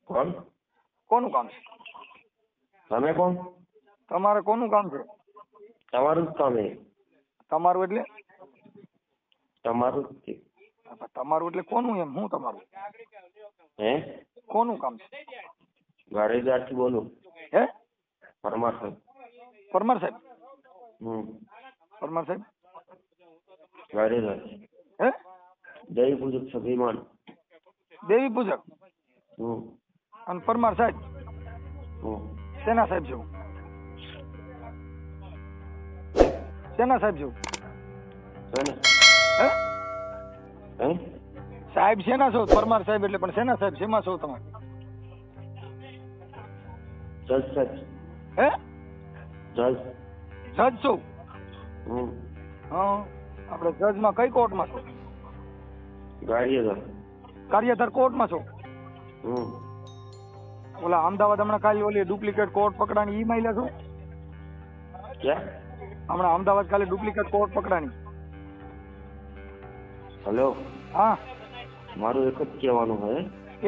કોણ? કોનું કામ છે? તમે કોણ? તમારે કોનું કામ છે? તમારું જ કામ છે. તમારું એટલે? તમારું જ છે. તમારું એટલે કોનું એમ? હું તમારું? હે? કોનું કામ છે? ગાડીદારથી બોલું. હે? પરમાર સાહેબ. પરમાર સાહેબ? હમ. પરમાર સાહેબ? ગાડીદાર. હે? દેવી પૂજક છે વિમાન. દેવી પૂજક હમ. અને પરમાર સાહેબ હમ. શેના સાહેબ છે? શેના સાહેબ છે? છે ને? હે? હે? સાહેબ શેના છો? પરમાર સાહેબ એટલે પણ શેના સાહેબ? શેમાં છો તમે? જજ સાહેબ. હે? જજ. જજ છો? હમ. હા. આપણે જજમાં કઈ કોર્ટમાં છો? ગાડીદાર. કાર્યધર કોર્ટમાં છો? હમ. ઓલા અમદાવાદ હમણાં કાલે ઓલી ડુપ્લિકેટ કોર્ટ પકડાણી ઈ માયલા છો? ક્યાં? હમણાં અમદાવાદ કાલે ડુપ્લિકેટ કોર્ટ પકડાણી. હલો. હા. મારું એક જ કહેવાનું છે.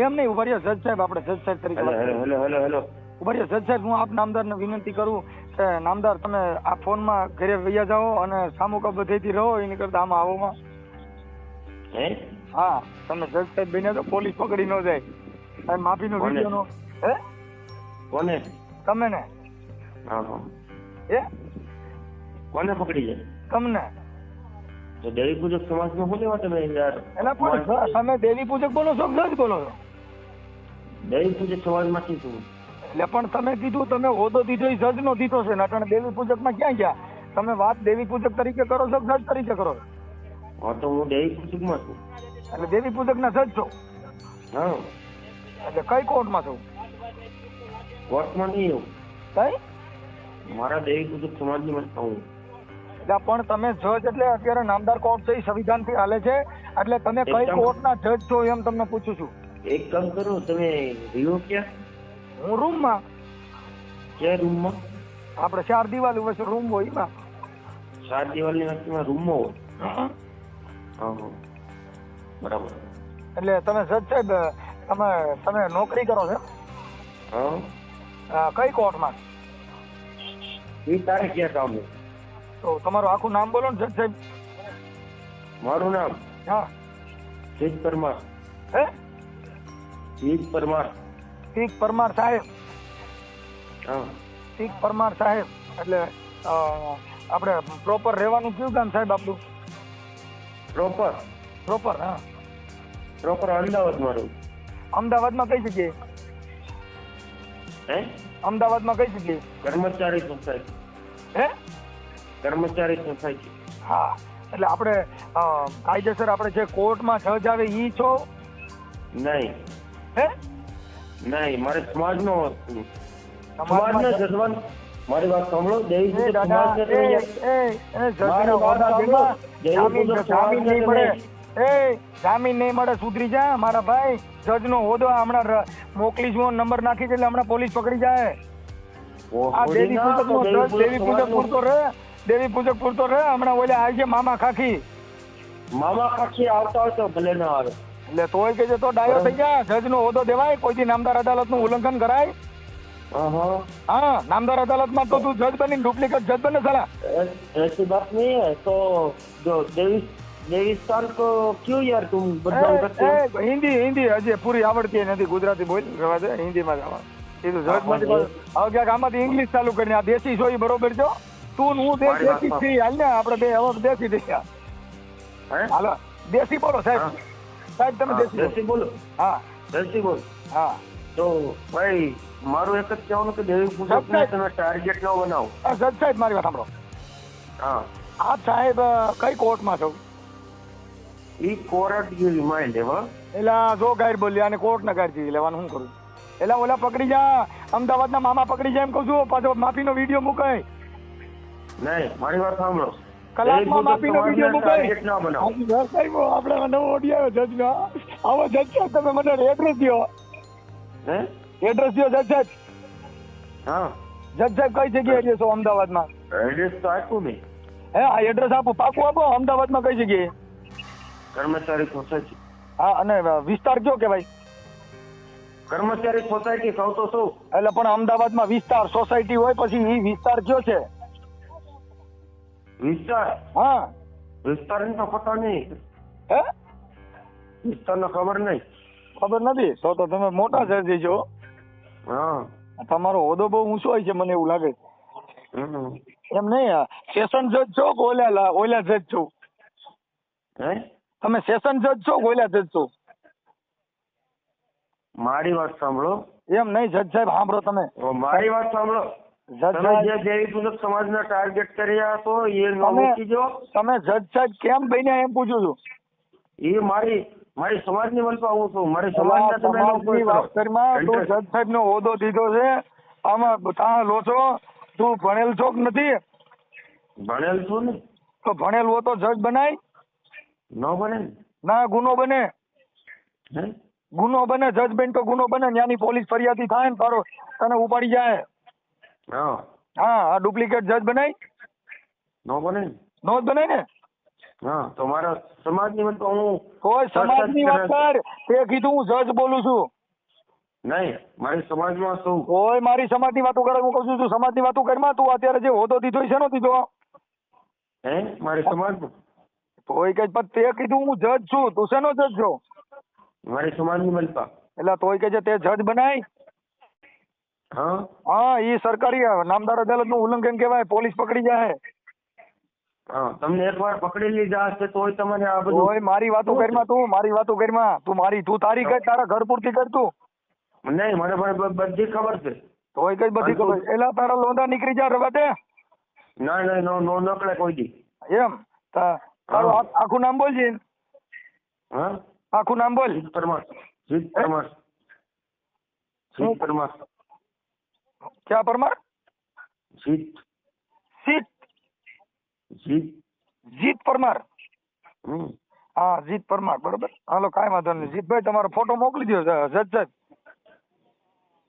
એમ નહીં, ઉભા રહ્યો જજ સાહેબ, આપણે જજ સાહેબ તરીકે હેલો વાત હેલો કરીએ. Hello hello hello. ઉભા રહ્યો જજ સાહેબ, હું આપ નામદારને વિનંતી કરું કે નામદાર તમે આ ફોનમાં ઘરે વૈયા જાઓ અને સામુકા બધેથી રહો એની કરતા આમાં આવોમાં. હે? હા, તમે જજ સાહેબ બન્યા તો પોલીસ પકડી ન જાય. સાહેબ માફીનો કોને? વિડીયો નો. હે? કોને? તમે ને? હા હા. હે? કોને પકડી જાય? તમને? તો દેવી પૂજક સમાજમાં શું લેવા તમે યાર? એના પણ તમે દેવી પૂજક બોલો છો કે જજ બોલો છો? દેવી પૂજક સમાજમાંથી છું. એટલે પણ તમે કીધું તમે હોદો દીધો એ જજ નો દીધો છે ને અટાણે દેવી પૂજક માં ક્યાં ગયા? તમે વાત દેવી પૂજક તરીકે કરો છો કે જજ તરીકે કરો છો? હા તો હું દેવી પૂજકમાં છું. એટલે દેવી પૂજક ના જજ છો? હા. એટલે કઈ કોર્ટમાં છો? કોર્ટમાં નહીં એવું. કઈ? મારા દેવી પૂજક સમાજની માં છું. એટલે પણ તમે જજ એટલે અત્યારે નામદાર કોર્ટ છે એ સંવિધાન થી હાલે છે એટલે તમે કઈ કોર્ટના જજ છો એમ તમને પૂછું છું. એક કામ કરો, તમે રહ્યો ક્યાં? હું રૂમમાં. ક્યાં રૂમમાં? આપણે 4 દિવાલ વચ્ચે રૂમ હોય એમાં. 4 દિવાલની વચ્ચેમાં રૂમમાં હોય? હા. હા. બરાબર. એટલે તમે જજ સાહેબ તમે નોકરી કરો છો? હા. કઈ કોર્ટમાં? એ તારે ક્યાં કામ છે? તો તમારું આખું નામ બોલો ને જજ સાહેબ. મારું નામ હા. સિદ્ધ પરમાર. હે? સિદ્ધ પરમાર. સિદ્ધ પરમાર સાહેબ. હા. સિદ્ધ પરમાર સાહેબ એટલે આપણે પ્રોપર રહેવાનું કયું ગામ સાહેબ આપણું? પ્રોપર હા. પ્રોપર અમદાવાદ મારું. અમદાવાદમાં કઈ જગ્યાએ? હે? અમદાવાદમાં કઈ જગ્યાએ? કર્મચારી સોસાયટી. હે? કર્મચારી સોસાયટી. હા. એટલે આપણે કાયદેસર આપણે જે કોર્ટમાં જજ આવે ઈ છો? નહીં. હે? નહીં, મારે સમાજનો સમાજમાં જજવાન. મારી વાત સાંભળો. દેવી પૂજક દાદા સમાજને તમે જજના હોદ્દા ભેગા જામીન નહીં મળે. જામીન નહીં મળે, સુધરી જા મારા ભાઈ. જજનો હોદ્દો હમણાં મોકલીશું, નંબર નાખી એટલે હમણાં પોલીસ પકડી જાય. આ દેવી પૂજક નો જજ દેવી પૂજક પૂરતો રહે. દેવી પૂજક પૂરતો રહે. હમણાં ઓલે આવી છે મામા ખાખી. મામા ખાખી આવતા હોય તો ભલે ના આવે. એટલે તોય કે છે તો ડાયો થઈ જા. જજ નો હોદ્દો દેવાય, કોઈથી નામદાર અદાલત નું ઉલ્લંઘન કરાય? હા, નામદાર અદાલતમાં તો તું જજ બની ડુપ્લિકેટ જજ બને સાલા. ऐसी बात नहीं है तो जो देवीस्थान को क्यों यार तुम बदनाम करते हो? હિન્દી હજી પૂરી આવડતી નથી. ગુજરાતી બોલ રહેવા દે, હિન્દીમાં જ કીધું જજ માંથી હવે ક્યાંક આમાંથી ઇંગ્લિશ ચાલુ કરીને આ દેશી છો એ બરોબર છો. તું હું દેશી છીએ હાલ ને આપણે બે હવે દેશી દેખ્યા. હાલો દેશી બોલો સાહેબ. સાહેબ તમે દેશી બોલો. હા દેશી બોલ. હા. તો ભાઈ મારું એક જ કહેવાનું કે દેવી પૂજકને તમે ટાર્ગેટ ન બનાવો. જજ સાહેબ મારી વાત સાંભળો. હા. આપ સાહેબ કઈ કોર્ટમાં છો? ઈ કોર્ટ રિમાઇન્ડ હે. એલા જો ગાઈડ બોલ્યા અને કોર્ટ ના ગાઈડ લેવાનું શું કરું? એલા ઓલા પકડી જા, અમદાવાદના મામા પકડી જાય એમ કહું છું. પાછો માફીનો વિડીયો મુકાય. નહીં, મારી વાત સાંભળો. કલાકમાં માફીનો વિડીયો મુકાય. ટાર્ગેટ ના બનાવો. સાહેબ આપણે નવો ઓડિયો જજ નો. આવો જજ સાહેબ તમે મને એડ્રેસ દો. હે? એડ્રેસ દો જજ સાહેબ. હા. જજ સાહેબ કઈ જગ્યાએ રહેશો અમદાવાદમાં? એડ્રેસ તો આપ્યું નહીં. હે આ એડ્રેસ આપો, પાકું આપો. અમદાવાદમાં કઈ જગ્યાએ? કર્મચારી સોસાયટી. હા અને વિસ્તાર કયો કે ભાઈ? કર્મચારી સોસાયટી કહું તો શું? એટલે પણ અમદાવાદમાં વિસ્તાર સોસાયટી હોય પછી ઈ વિસ્તાર કયો છે? વિસ્તાર હા વિસ્તારનો પતો નહીં. હે વિસ્તારનો ખબર નહીં. ખબર નથી તો તમે મોટા જજ છો. હા. તમારો હોદ્દો બહુ ઊંચો હોય છે મને એવું લાગે છે. હમ. એમ નહીં સેશન જજ છો કે ઓલા જજ છો? હે? તમે સેશન જજ છો કે ઓલા જજ છો? મારી વાત સાંભળો. એમ નહીં જજ સાહેબ સાંભળો તમે. મારી વાત સાંભળો. જજ તમે સાહેબ જે દેવી પૂજક સમાજના ટાર્ગેટ કર્યા છો એ ન તમે મૂકી દો. તમે જજ સાહેબ કેમ બન્યા એમ પૂછું છું. એ મારી સમાજની મનપા હું છું. મારી સમાજના તમે સમાજની વાત કરીમાં તું જજ સાહેબ નો હોદ્દો દીધો છે આમાં ત્યાં લો છો. તું ભણેલ છો કે નથી? ભણેલ છું ને. તો ભણેલ હો તો જજ બનાય ન બને ને. ના ગુનો બને. હે? ગુનો બને જજ બેન તો ગુનો બને ત્યાંની પોલીસ ફરિયાદી થાય ને તારો તને ઉપાડી જાય. હા. હા આ ડુપ્લિકેટ જજ બનાય ન બને ને. નો જ બનાય ને. હા તો મારા સમાજની મનપા હું કોઈ સમાજની વાત કર. તે કીધું હું જજ બોલું છું. નહીં મારી સમાજમાં શું? કોઈ મારી સમાજની વાતો કરે હું કહું છું તું સમાજની વાતો કરીમાં તું અત્યારે જે હોદ્દો દીધો છે નો દીધો? હે? મારી સમાજમાં તોય કઈ પણ તે કીધું હું જજ છું તું શેનો જજ છો? મારી સમાજની મનપા. એટલે તોય કે છે તે જજ બનાય. હા. હા ઈ સરકારી નામદાર અદાલત નું ઉલ્લંઘન કહેવાય પોલીસ પકડી જાય. હા તમને એકવાર પકડી લીધા હશે તોય તમારે આ બધું. તોય મારી વાતો કરીમાં તું મારી વાતો કરીમાં તું તારી કર તારા ઘર પૂરતી કર તું. નહીં મને બધી ખબર છે. તોય કઈ બધી ખબર એલા તારા લોંદા નીકળી જા રવા દે. ના નહીં નો નકળે કોઈ દી. એમ તારું આખું નામ બોલજે. હા આખું નામ બોલ. જીત પરમાર. જીત પરમાર. જીત પરમાર. ક્યાં પરમાર? જીત. જીત જીત. જીત પરમાર. હમ. હા જીત પરમાર બરોબર. હાલો કાંઈ વાંધો નહીં. જીતભાઈ તમારો ફોટો મોકલી દો જજ સાહેબ.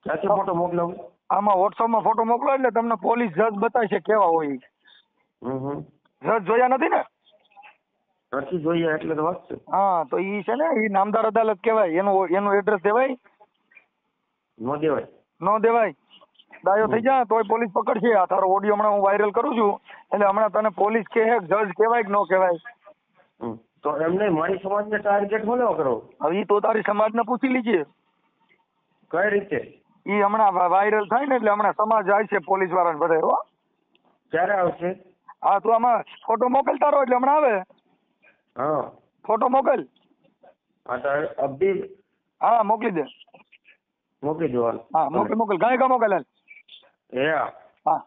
ક્યાંથી ફોટો મોકલાવું? આમાં વોટ્સઅપમાં ફોટો મોકલો એટલે તમને પોલીસ જજ બતાવશે કેવા હોય ઈ. જજ જોયા નથી ને? નથી જોઈએ એટલે તો વાત છે. હા તો ઈ છે ને ઈ નામદાર અદાલત કહેવાય. એનું એડ્રેસ દેવાય? નો દેવાય. નો દેવાય. ડાયો થઈ જા તોય પોલીસ પકડશે. આ તારો ઓડિયો હમણાં હું વાયરલ કરું છું એટલે હમણાં તને પોલીસ કહે જજ કહેવાય કે નો કહેવાય? તો એમને મારી સમાજને ટાર્ગેટ બોલો કરો. હવે ઈ તો તારી સમાજને પૂછી લીજે. કઈ રીતે? ઈ હમણાં વાયરલ થાય ને એટલે હમણાં સમાજ જાય છે પોલીસ વાળાને બધા. હો ક્યારે આવશે? હા તું આમાં ફોટો મોકલ તારો એટલે હમણાં આવે. હા ફોટો મોકલ. હા તો અબી હા મોકલી દે. મોકલી દો. હા મોકલ ગાય કા મોકલ. એ હા